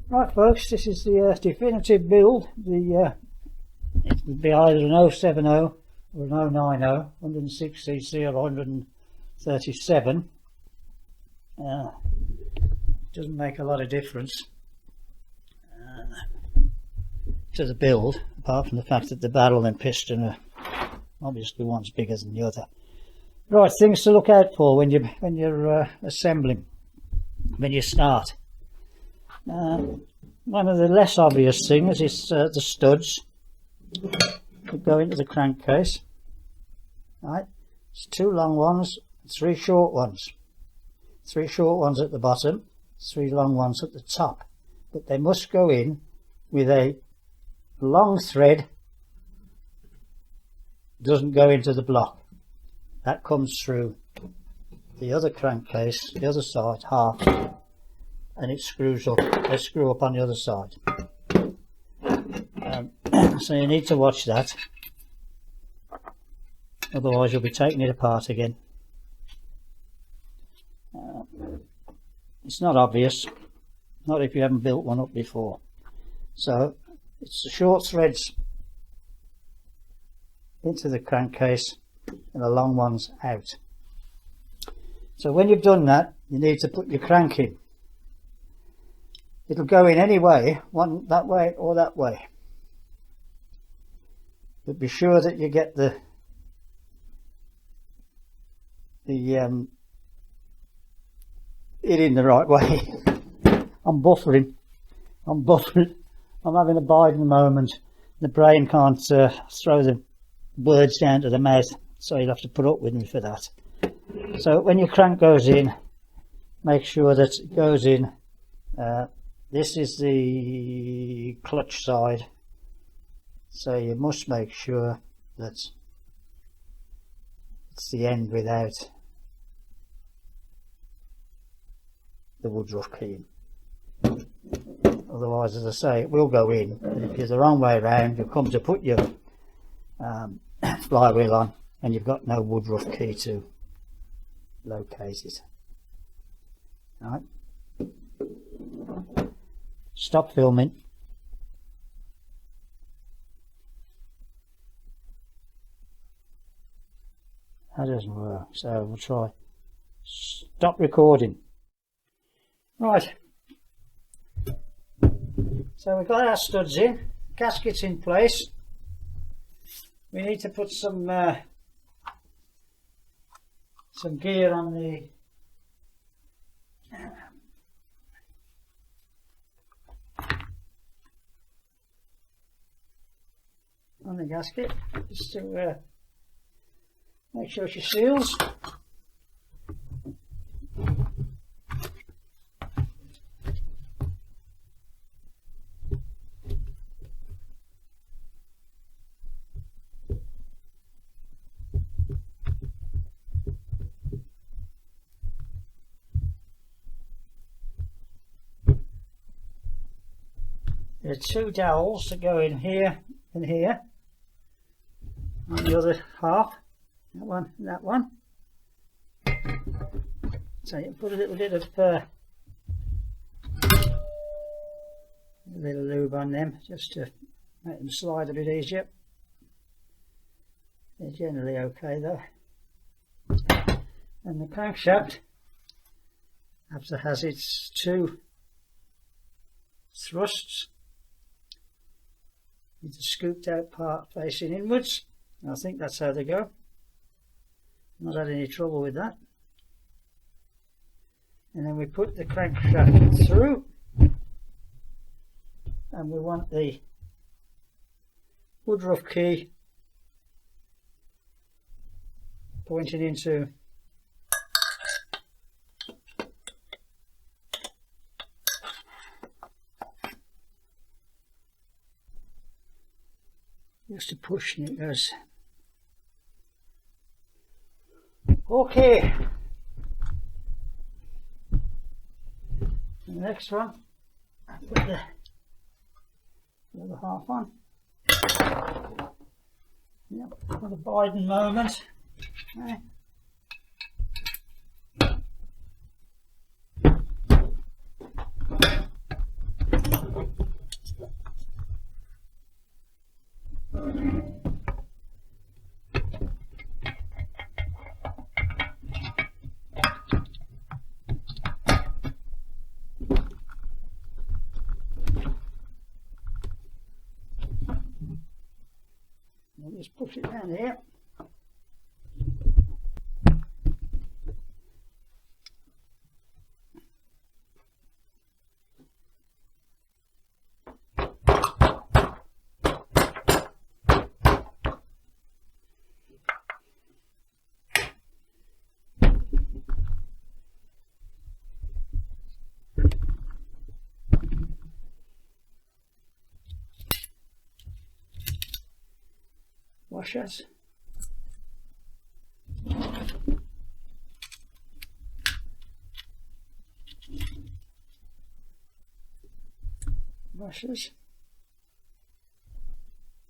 Right folks, this is the definitive build. It would be either an 070 or an 090, 106cc or 137. Doesn't make a lot of difference to the build, apart from the fact that the barrel and piston are obviously one's bigger than the other. Right, things to look out for when you're assembling, when you start. One of the less obvious things is the studs that go into the crankcase. Right, it's 2 long ones, 3 short ones. 3 short ones at the bottom, 3 long ones at the top, but they must go in with a long thread. Doesn't go into the block. That comes through the other crankcase, the other side half, and it screws up. They screw up on the other side. So you need to watch that, otherwise you'll be taking it apart again. It's not obvious, not if you haven't built one up before. So it's the short threads into the crankcase and the long ones out. So when you've done that, you need to put your crank in. It'll go in any way, one that way or that way, but be sure that you get it in the right way. I'm buffering, I'm having a Biden moment. The brain can't throw the words down to the mouth, so you'll have to put up with me for that. So when your crank goes in, make sure that it goes in. This is the clutch side, so you must make sure that it's the end without the woodruff key. Otherwise, as I say, it will go in, and if you're the wrong way around, you'll come to put your flywheel on and you've got no woodruff key to locate it. Right, stop filming. That doesn't work, so we'll try stop recording. Right, so we've got our studs in, gaskets in place. We need to put some gear on the gasket, just to make sure she seals. There are 2 dowels that go in here and here on the other half, that one and that one. So you put a little bit of lube on them just to make them slide a bit easier. They're generally okay though. And the crankshaft has its 2 thrusts with the scooped out part facing inwards. I think that's how they go. Not had any trouble with that. And then we put the crankshaft through, and we want the woodruff key pointing into just to push, and it goes. Okay, the next one, I put the other half on. Yep, for the Biden moment. Okay. push it down here. Washers. Washers.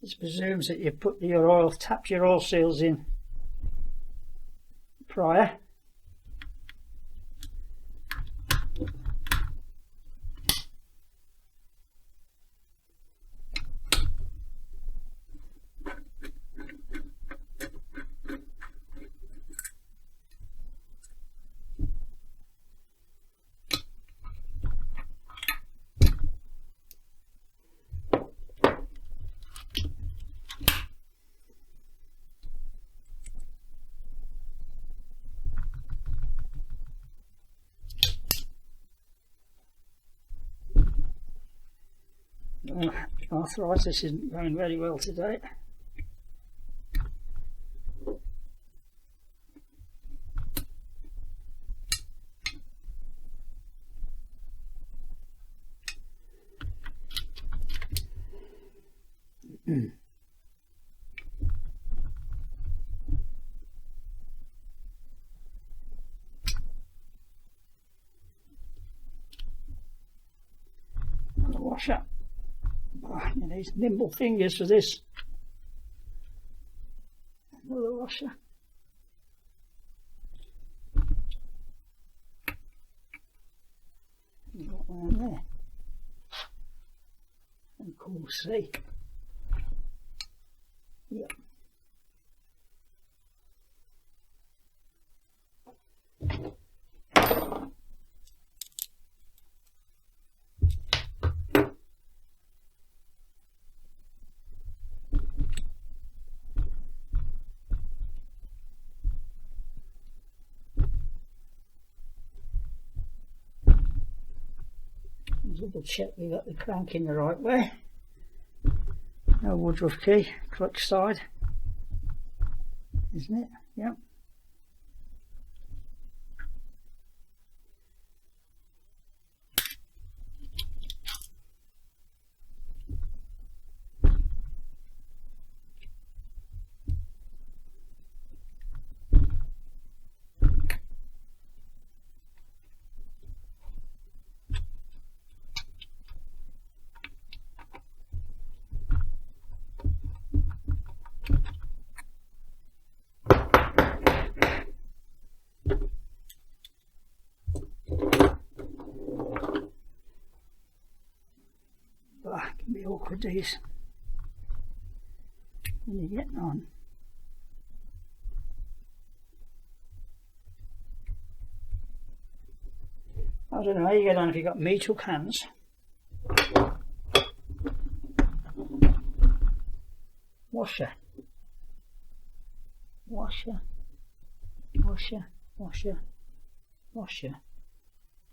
This presumes that you put your oil, tapped your oil seals in prior. Arthritis isn't going very well today. Washer. You need nimble fingers for this. Another washer. You've got one there. And cool C. Yep. Double check we got the crank in the right way. No Woodruff key, clutch side, isn't it? Yep. It can be awkward these when you're getting on. I don't know how you get on if you've got meat hook hands. Washer. Washer. Washer. Washer. Washer.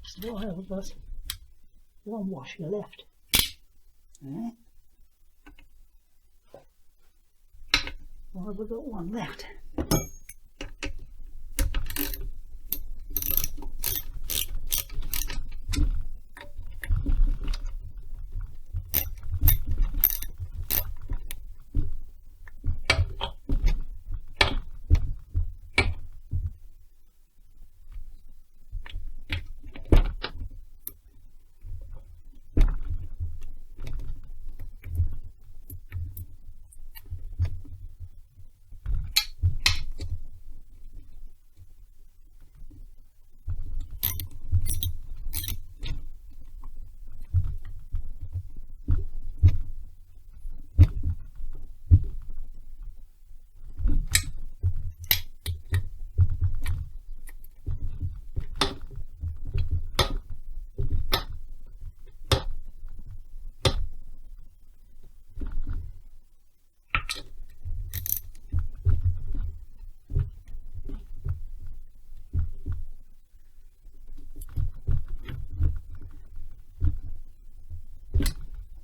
So what have I got? One washer left. Right. Well, have we got one left?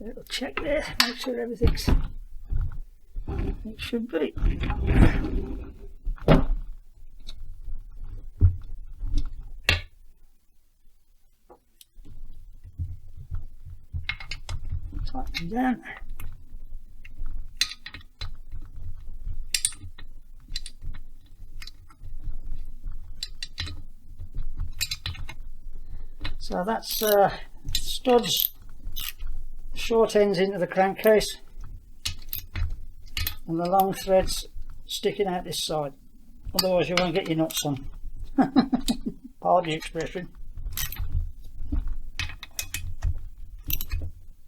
Little check there, make sure everything's it should be. Tighten down. So that's studs, short ends into the crankcase, and the long threads sticking out this side, otherwise you won't get your nuts on. Pardon the expression.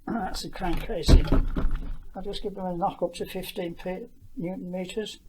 And that's the crankcase in. I'll just give them a knock up to 15 Newton meters.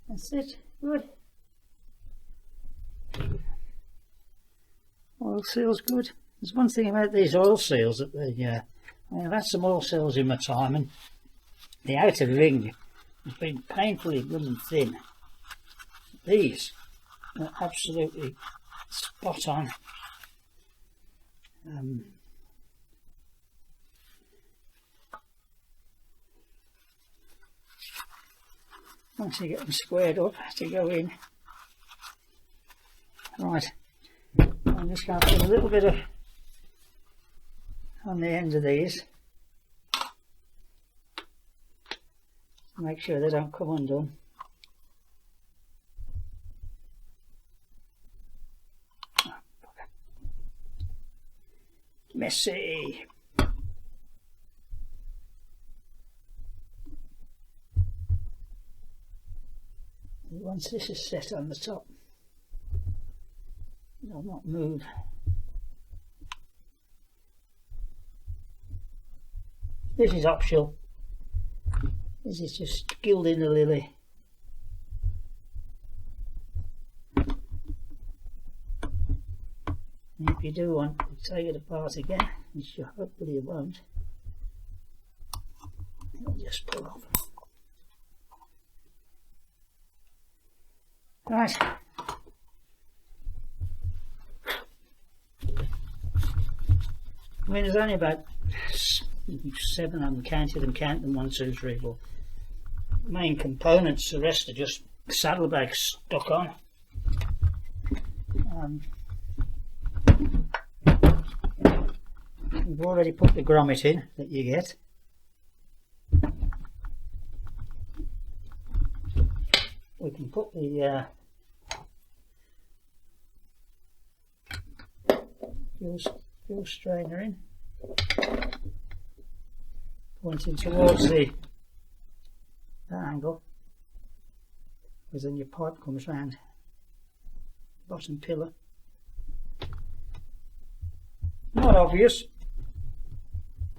That's it, good. Oil seal's good. There's one thing about these oil seals that they, I mean, I've had some oil seals in my time and the outer ring has been painfully blooming thin. These are absolutely spot on. Once you get them squared up to go in. Right, I'm just going to put a little bit of on the end of these to make sure they don't come undone. Messy. Once this is set on the top, it'll not move. This is optional. This is just gilding the lily. And if you do want to take it apart again, which you hopefully you won't, it'll just pull off. Right. I mean, there's only about 7, I haven't counted them, count them, 1, 2, 3, 4 main components. The rest are just saddlebags stuck on. We've already put the grommet in that you get. We can put the fuel strainer in, pointing towards that angle, because then your pipe comes round bottom pillar. Not obvious,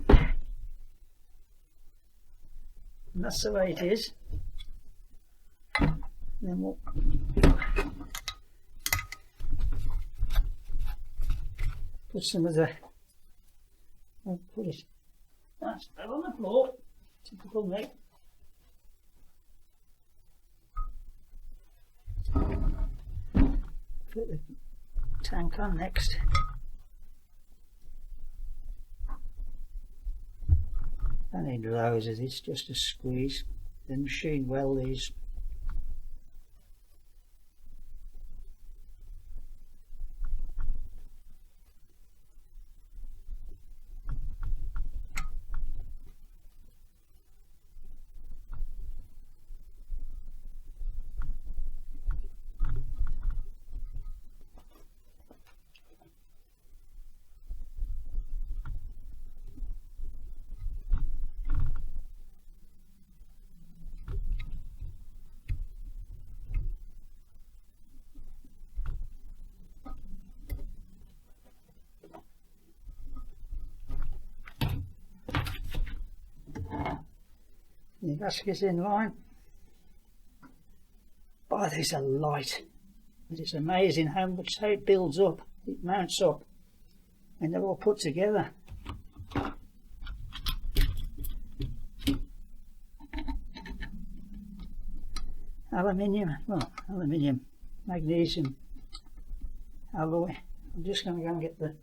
and that's the way it is. Then we'll put some of the, I'll put it, that's fell on the floor, typical me. Put the tank on next. I need loads of this just to squeeze the machine well these. The gasket's in line. Oh, these are light. But it's amazing how much it builds up. It mounts up. And they're all put together. Aluminium, well, aluminium, magnesium, alloy. I'm just going to go and get the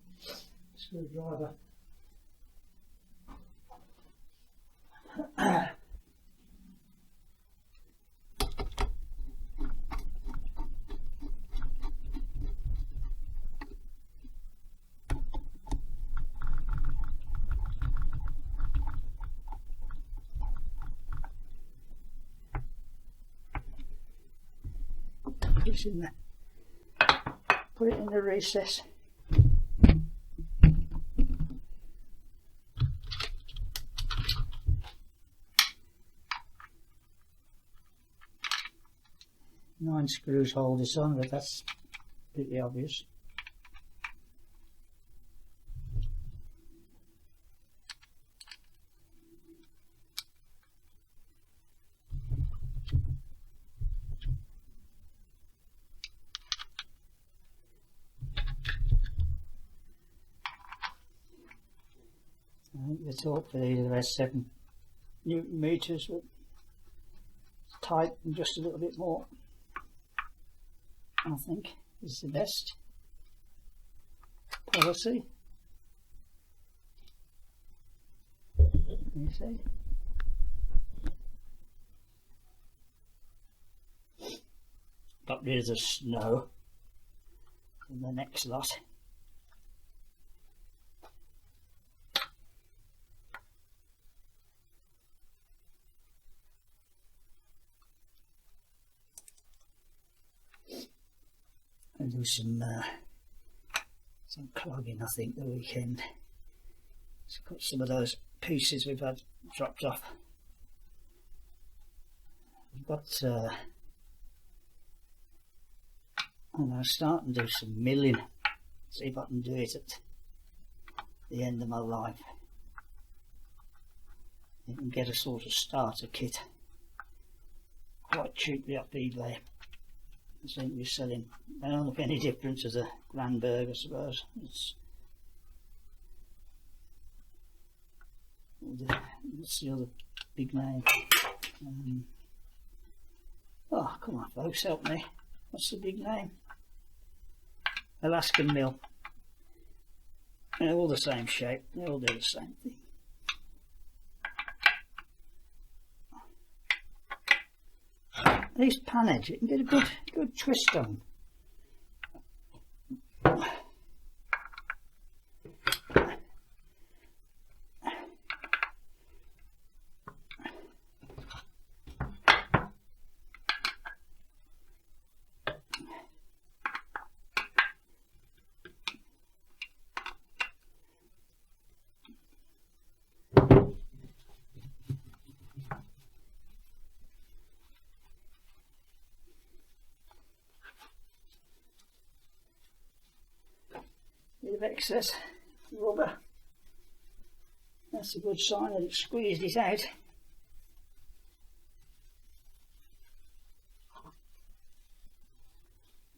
screwdriver. Put it in the recess. Nine screws hold this on, but that's pretty obvious. I think the torque for these are about 7 Newton meters, but tight and just a little bit more, I think, is the best policy. You see? Got rid of the snow in the next lot. I'll do some clogging, I think, the weekend. Let's cut some of those pieces we've had dropped off. We've got I'm going to start and do some milling, see if I can do it at the end of my life. You can get a sort of starter kit quite cheaply off eBay. I seem to be selling, they don't look any different to the Grandberg, I suppose. What's the other big name? Oh, come on folks, help me. What's the big name? Alaskan mill. They're all the same shape, they all do the same thing. These pan edge, you can get a good twist on. Bit of excess rubber. That's a good sign that it squeezed it out.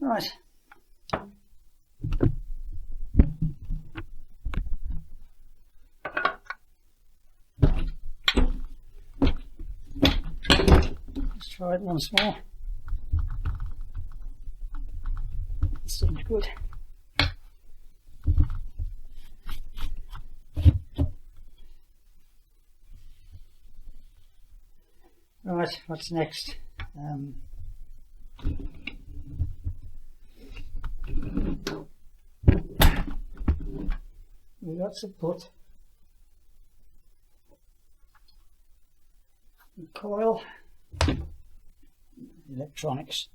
Right. Let's try it once more. It seems good. Right, what's next? We got to put the coil, electronics.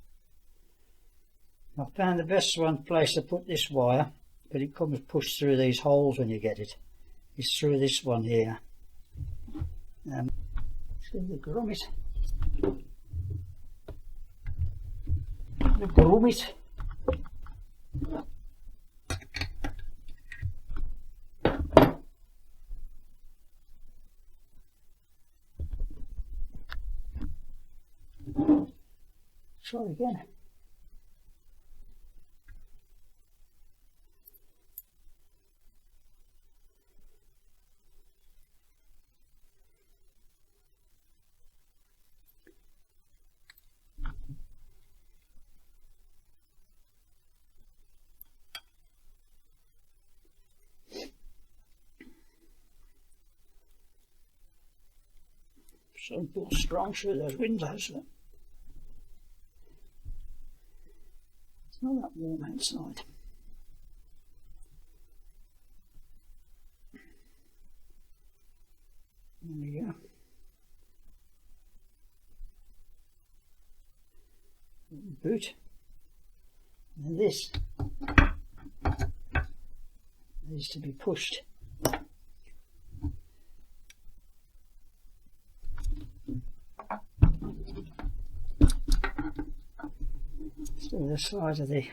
I found the best place to put this wire, but it comes pushed through these holes when you get it. It's through this one here. See the grommet. The grommet. Try again. So pull strong through those windows. Look. It's not that warm outside. There we go. Boot. And this needs to be pushed. To the side of the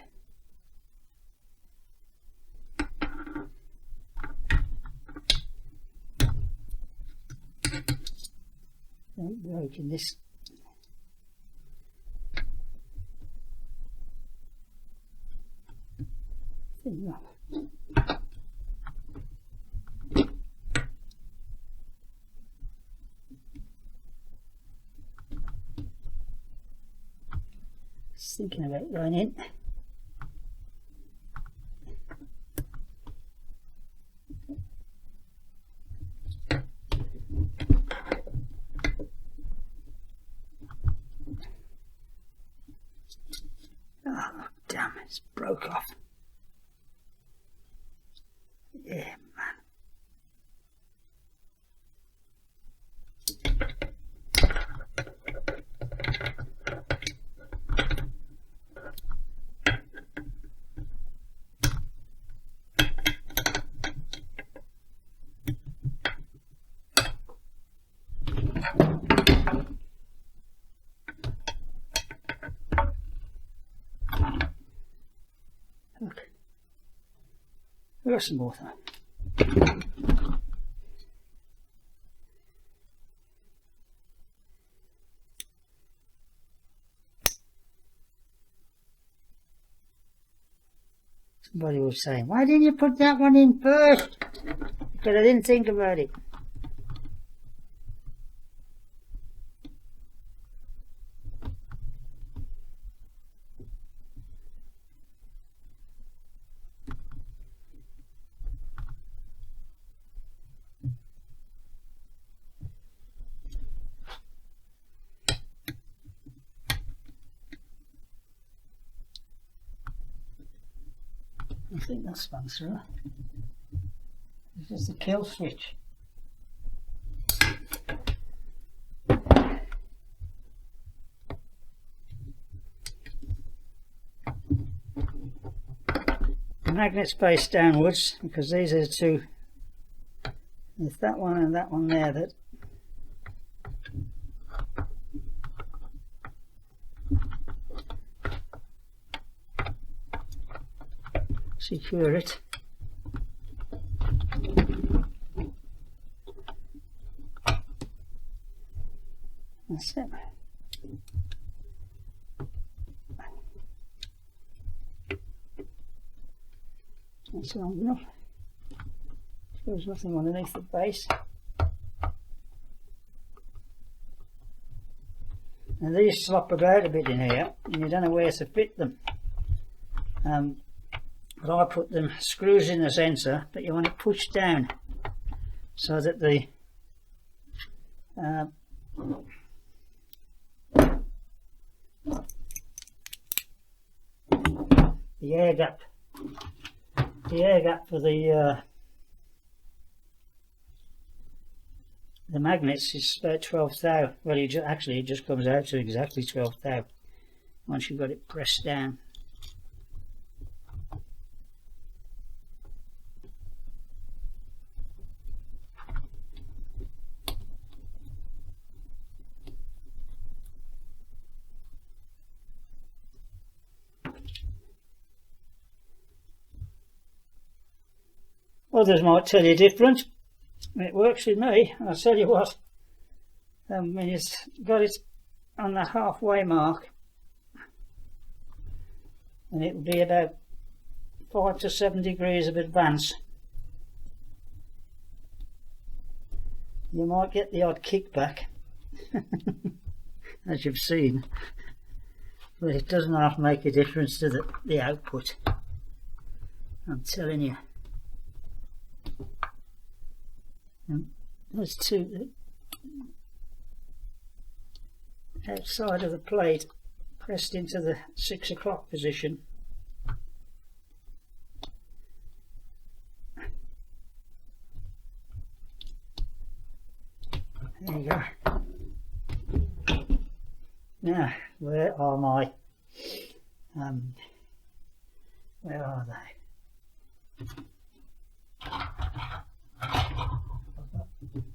breaking this thing up. Thinking about going in. Oh damn, it's broke off. Yeah, man. Look, we've got some more time. Somebody was saying, why didn't you put that one in first? Because I didn't think about it. I think that's spun through. This is the kill switch. The magnet's based downwards because these are the two. There's that one and that one there that secure it. That's it. That's long enough. There's nothing underneath the base. And these slop about a bit in here and you don't know where to fit them. But I put them screws in the centre, but you want it pushed down so that the air gap for the magnets is about 12 thou. Well, actually it just comes out to exactly 12 thou once you've got it pressed down. Others might tell you different. It works with me, and I'll tell you what, when it's got its on the halfway mark, and it will be about 5 to 7 degrees of advance. You might get the odd kickback as you've seen, but it doesn't have to make a difference to the output, I'm telling you. And there's two outside of the plate pressed into the 6 o'clock position. There you go. Now, where are my where are they?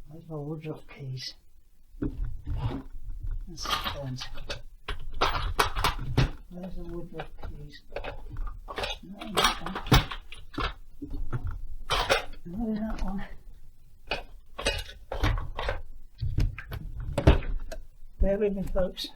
Where's my woodruff keys? That's burnt. Where's the woodruff keys? Not in that one. Not in that one. Bear with me, folks.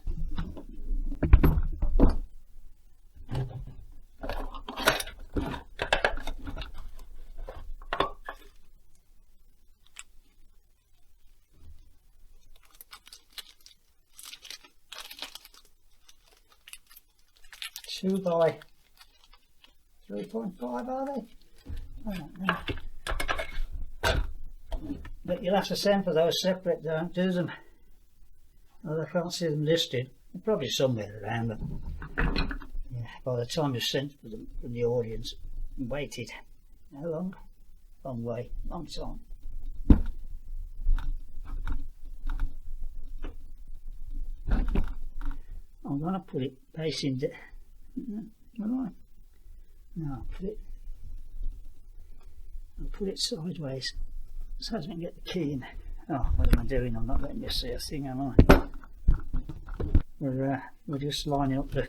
Two by 3.5 are they? I don't know. But you'll have to send for those separate, don't do them. Well, I can't see them listed. They're probably somewhere around, but yeah, by the time you sent for them from the audience and waited, how long? Long way, long time. I'm going to put it facing the. No, I'll put it sideways so I can get the key in. Oh, what am I doing? I'm not letting you see a thing, am I? We're just lining up the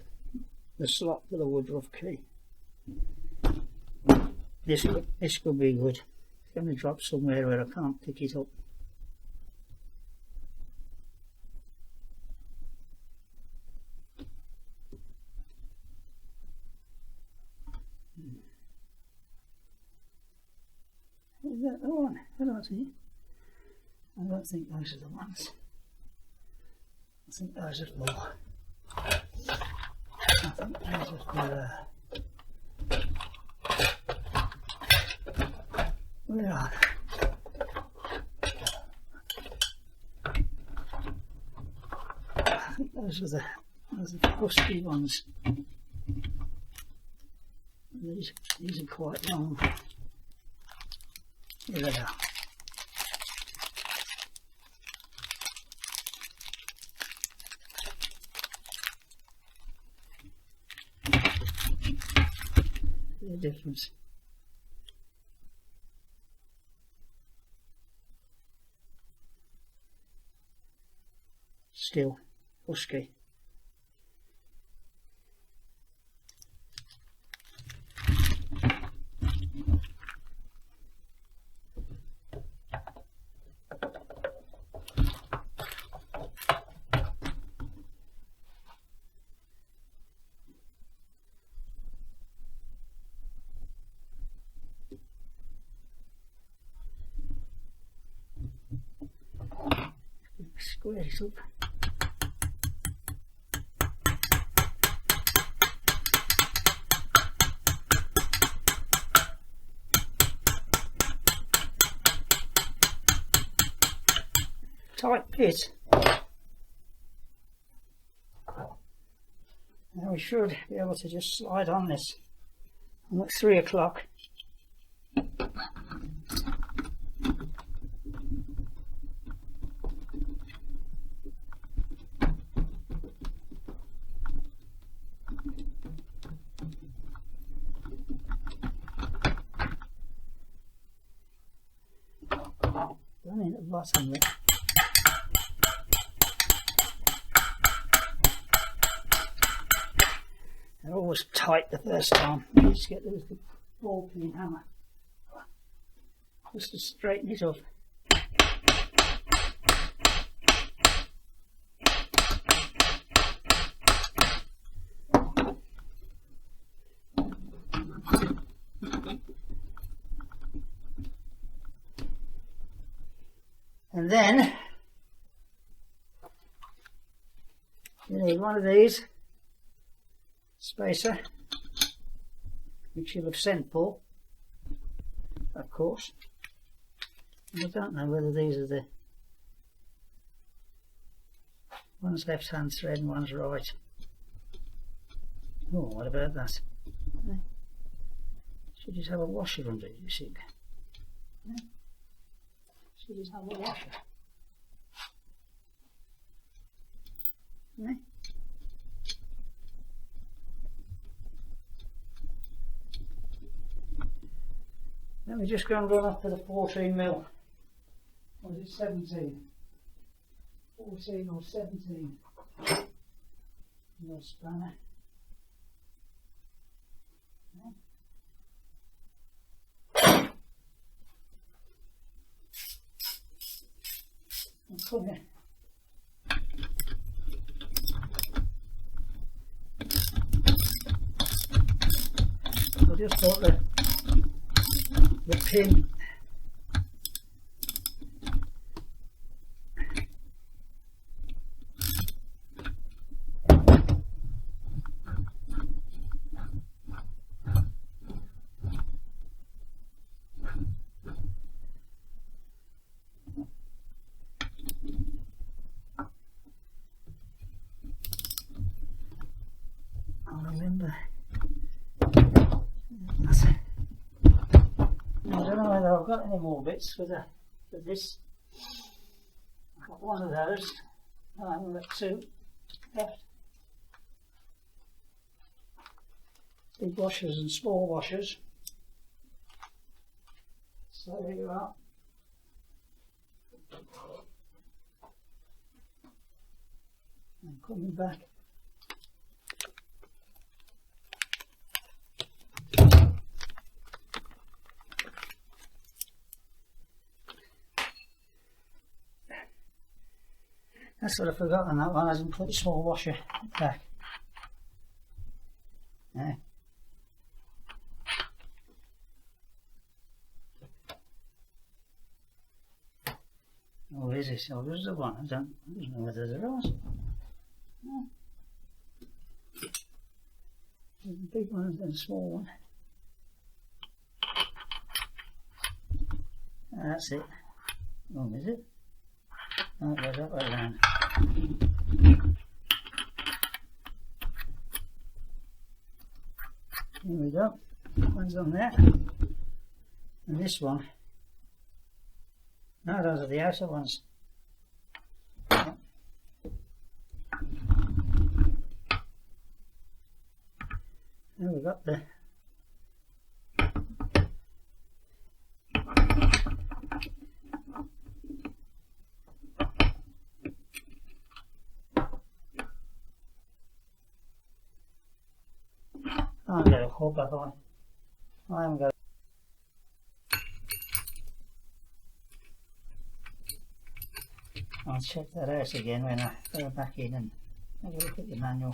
slot for the woodruff key. This could be good. It's going to drop somewhere where I can't pick it up. Is that the one? I don't think those are the ones. I think those are more. I think those are for where are they? I think those are the husky ones. These are quite long. Here they are. The difference. Stihl, husky. Square this up. Tight fit. Now we should be able to just slide on this. I'm at 3 o'clock. Running at the bottom there. They're always tight the first time. You just get the ball peen hammer just to straighten it up. And then you need one of these spacer, which you'll have sent for, of course. And I don't know whether these are the one's left hand thread and one's right. Oh, what about that? Should just have a washer under it, you see. Should just have a washer. Let me just go and run up to the 14mm. Or is it 17? 14 or 17. No spanner. And come here. I'll just put the pin remember. I don't know whether I've got any more bits for this. I've got one of those. I haven't got two left. Big washers and small washers. So there you are. I'm coming back. That's what I forgot on that one. I didn't put the small washer back. Yeah. Oh, is this? Oh, there's the one. I don't know whether there was. No. There's a big one and a small one. That's it. Oh, is it? Oh, it goes that way around. Here we go. One's on there. And this one. No, those are the outer ones. There we got the I haven't got a hook, have I? I haven't got. I'll check that out again when I go back in and have a look at the manual.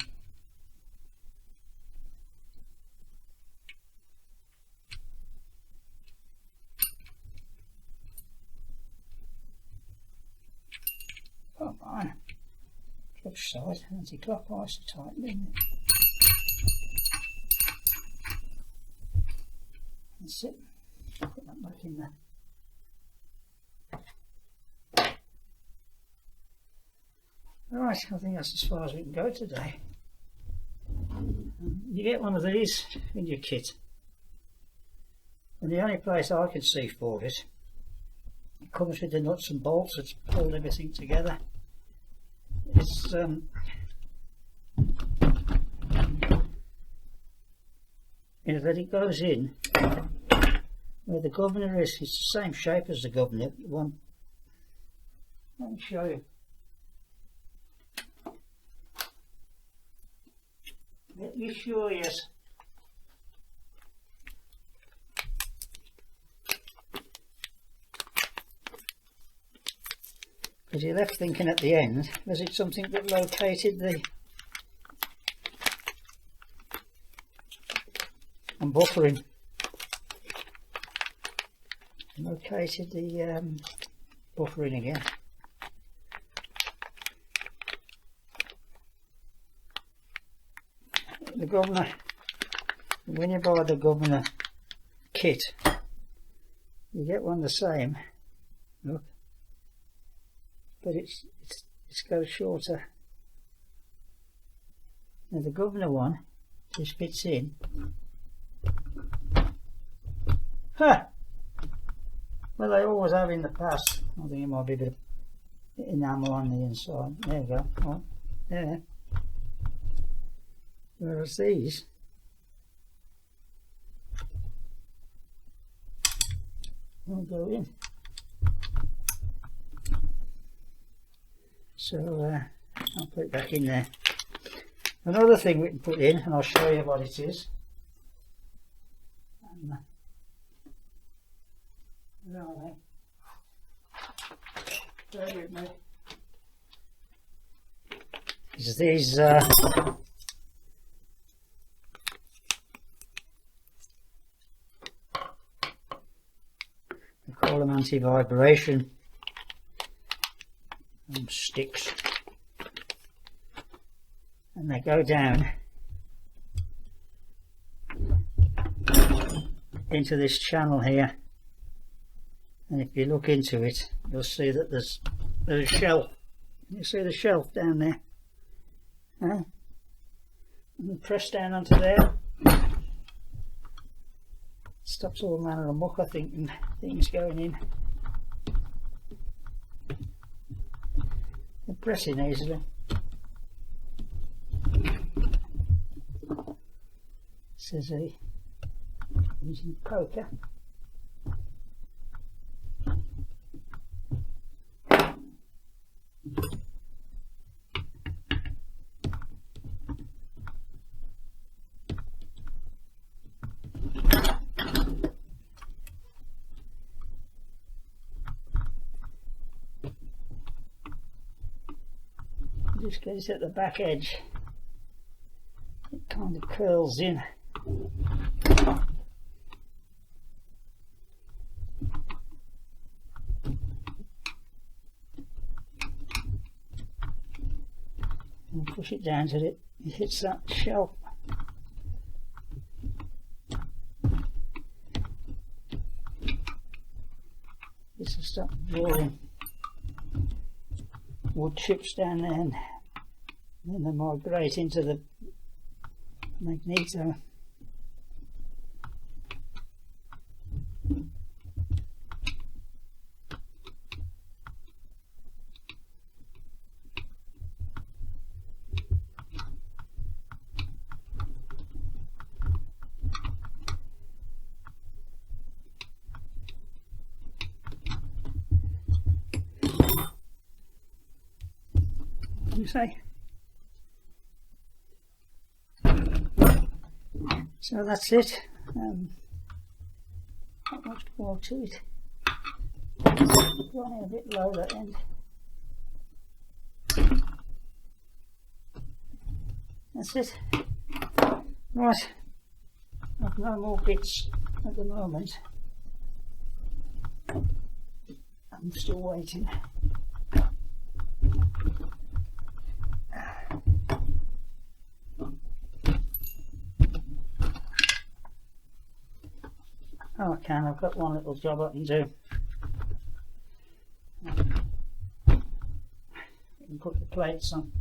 Come on. Clutch side, anti-clockwise to tighten, isn't it? That's it. Put that back in there. Right, I think that's as far as we can go today. You get one of these in your kit, and the only place I can see for it, it comes with the nuts and bolts that hold everything together. It's that it goes in where the governor is. It's the same shape as the governor. One, let me show you. Let me show you. Because you're left thinking at the end, was it something that located the I'm buffering. Located the buffering again. the governor, when you buy the governor kit, you get one the same, look, but it's got a shorter. Now the governor one just fits in. Ha! Well, they always have in the past. I think it might be a bit of enamel on the inside. There you go. Oh, there. Whereas these will go in. So I'll put it back in there. Another thing we can put in, and I'll show you what it is. Right. Bear with me. Is these we call them anti-vibration sticks, and they go down into this channel here. And if you look into it, you'll see that there's a shelf. You see the shelf down there? Huh? And press down onto there. Stops all manner of muck, I think, and things going in. And pressing easily. Says using poker. Just get it at the back edge. It kind of curls in. And push it down till it hits that shelf. This will stop drawing wood chips down there, and then they migrate into the magneto. You say? So that's it. Not much more to it. Running a bit low that end. That's it. Right. I've no more bits at the moment. I'm still waiting. Oh, I can. I've got one little job I can do. You can put the plates on.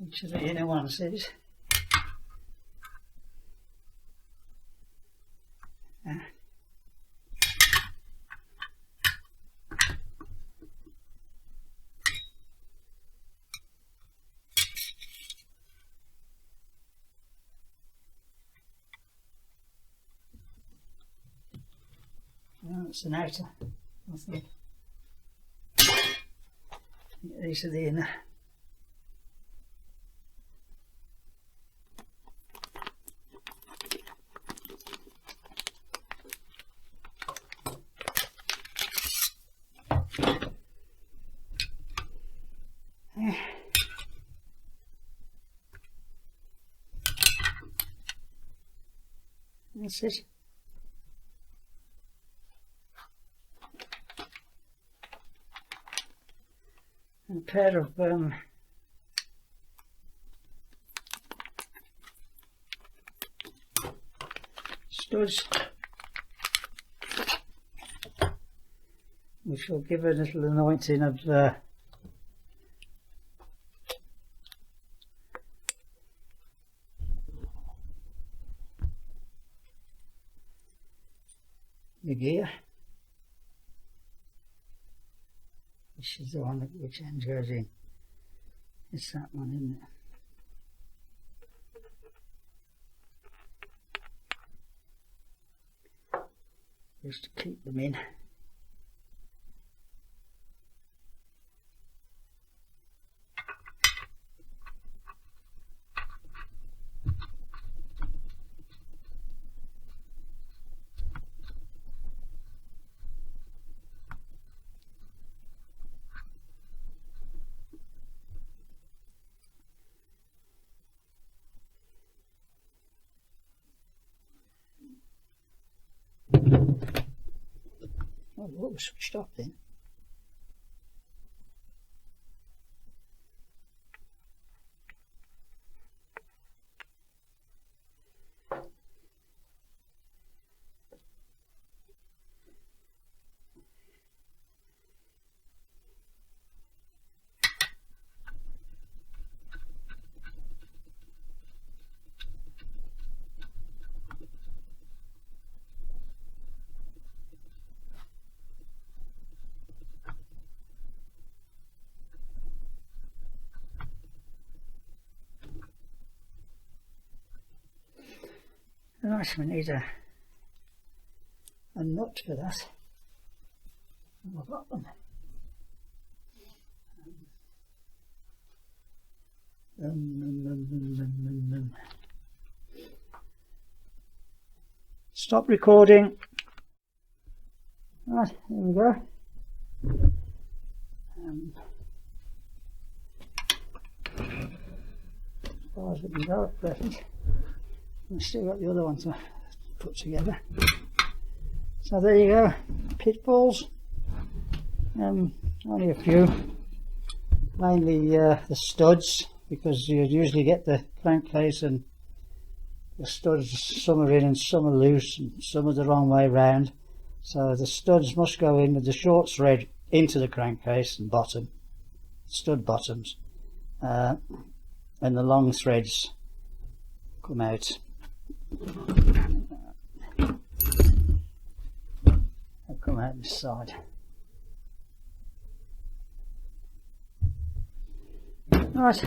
Each of the inner ones is. It's an outer, I think. These are the inner. That's it. pair of studs, which will give it a little anointing of the gear, which is the one that which end goes in. It's that one, isn't it? Just to keep them in. Oh, look, switched off then. Right, we need a nut for that. I've got them. Stop recording. Right, here we go. As far as we can go at present. I've still got the other one to put together. So there you go, pitfalls. Only a few, mainly the studs, because you usually get the crankcase and the studs, some are in and some are loose and some are the wrong way round. So the studs must go in with the short thread into the crankcase and bottom, stud bottoms, and the long threads come out. They'll come out this side. Right,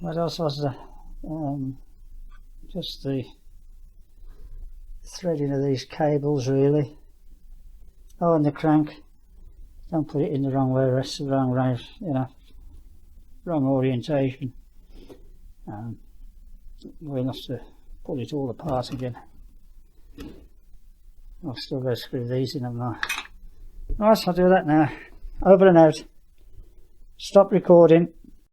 what else was there? Just the threading of these cables really. Oh, and the crank, don't put it in the wrong way, rest the wrong way, you know, wrong orientation. We'll have to pull it all apart again. I'll still go screw these in them now. Right, I'll do that now. Over and out. Stop recording.